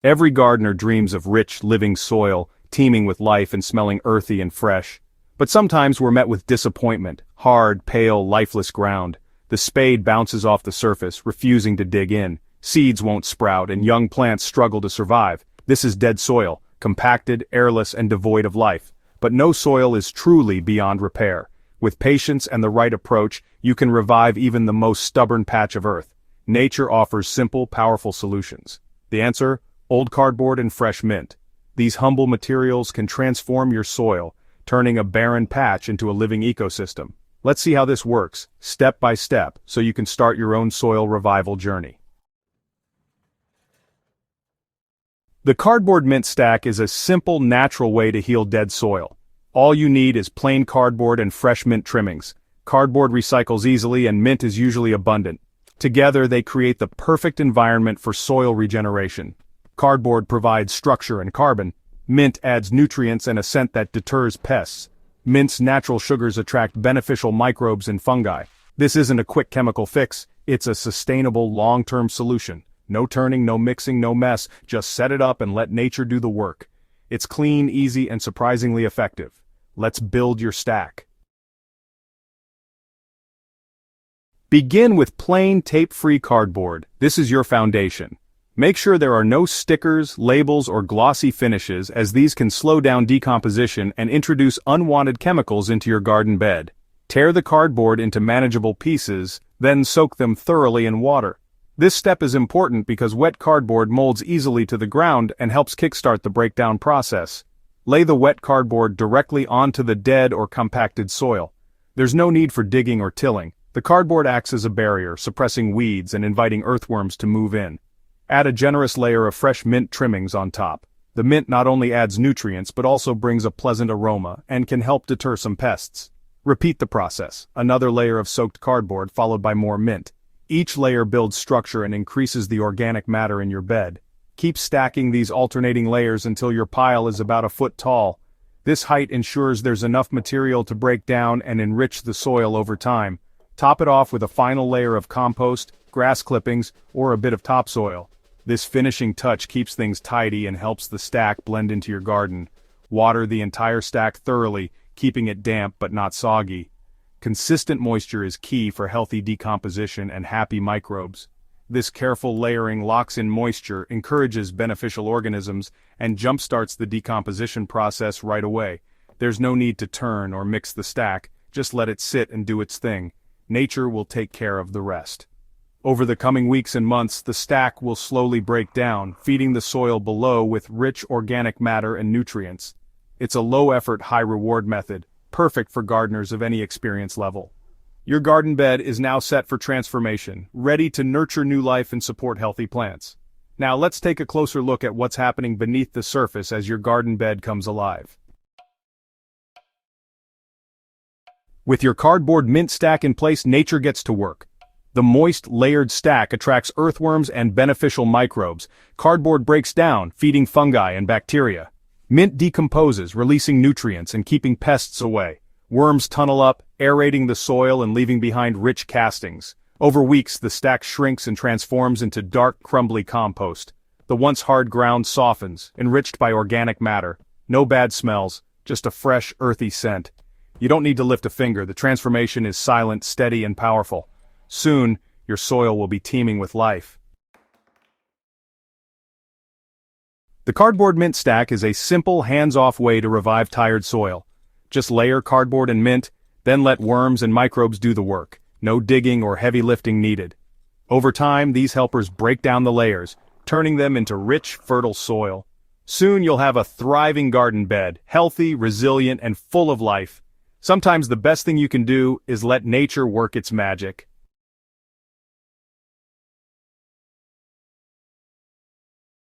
Every gardener dreams of rich, living soil, teeming with life and smelling earthy and fresh. But sometimes we're met with disappointment, hard, pale, lifeless ground. The spade bounces off the surface, refusing to dig in. Seeds won't sprout and young plants struggle to survive. This is dead soil, compacted, airless, and devoid of life. But no soil is truly beyond repair. With patience and the right approach, you can revive even the most stubborn patch of earth. Nature offers simple, powerful solutions. The answer? Old cardboard and fresh mint. These humble materials can transform your soil, turning a barren patch into a living ecosystem. Let's see how this works, step by step, so you can start your own soil revival journey. The cardboard mint stack is a simple, natural way to heal dead soil. All you need is plain cardboard and fresh mint trimmings. Cardboard recycles easily and mint is usually abundant. Together they create the perfect environment for soil regeneration. Cardboard provides structure and carbon. Mint adds nutrients and a scent that deters pests. Mint's natural sugars attract beneficial microbes and fungi. This isn't a quick chemical fix, it's a sustainable long-term solution. No turning, no mixing, no mess, just set it up and let nature do the work. It's clean, easy, and surprisingly effective. Let's build your stack. Begin with plain tape-free cardboard. This is your foundation. Make sure there are no stickers, labels, or glossy finishes, as these can slow down decomposition and introduce unwanted chemicals into your garden bed. Tear the cardboard into manageable pieces, then soak them thoroughly in water. This step is important because wet cardboard molds easily to the ground and helps kickstart the breakdown process. Lay the wet cardboard directly onto the dead or compacted soil. There's no need for digging or tilling. The cardboard acts as a barrier, suppressing weeds and inviting earthworms to move in. Add a generous layer of fresh mint trimmings on top. The mint not only adds nutrients but also brings a pleasant aroma and can help deter some pests. Repeat the process, another layer of soaked cardboard followed by more mint. Each layer builds structure and increases the organic matter in your bed. Keep stacking these alternating layers until your pile is about a foot tall. This height ensures there's enough material to break down and enrich the soil over time. Top it off with a final layer of compost, grass clippings, or a bit of topsoil. This finishing touch keeps things tidy and helps the stack blend into your garden. Water the entire stack thoroughly, keeping it damp but not soggy. Consistent moisture is key for healthy decomposition and happy microbes. This careful layering locks in moisture, encourages beneficial organisms, and jumpstarts the decomposition process right away. There's no need to turn or mix the stack, just let it sit and do its thing. Nature will take care of the rest. Over the coming weeks and months, the stack will slowly break down, feeding the soil below with rich organic matter and nutrients. It's a low-effort, high-reward method, perfect for gardeners of any experience level. Your garden bed is now set for transformation, ready to nurture new life and support healthy plants. Now let's take a closer look at what's happening beneath the surface as your garden bed comes alive. With your cardboard mint stack in place, nature gets to work. The moist, layered stack attracts earthworms and beneficial microbes. Cardboard breaks down, feeding fungi and bacteria. Mint decomposes, releasing nutrients and keeping pests away. Worms tunnel up, aerating the soil and leaving behind rich castings. Over weeks, the stack shrinks and transforms into dark, crumbly compost. The once hard ground softens, enriched by organic matter. No bad smells, just a fresh, earthy scent. You don't need to lift a finger, the transformation is silent, steady, and powerful. Soon, your soil will be teeming with life. The cardboard mint stack is a simple, hands-off way to revive tired soil. Just layer cardboard and mint, then let worms and microbes do the work. No digging or heavy lifting needed. Over time, these helpers break down the layers, turning them into rich, fertile soil. Soon you'll have a thriving garden bed, healthy, resilient, and full of life. Sometimes the best thing you can do is let nature work its magic.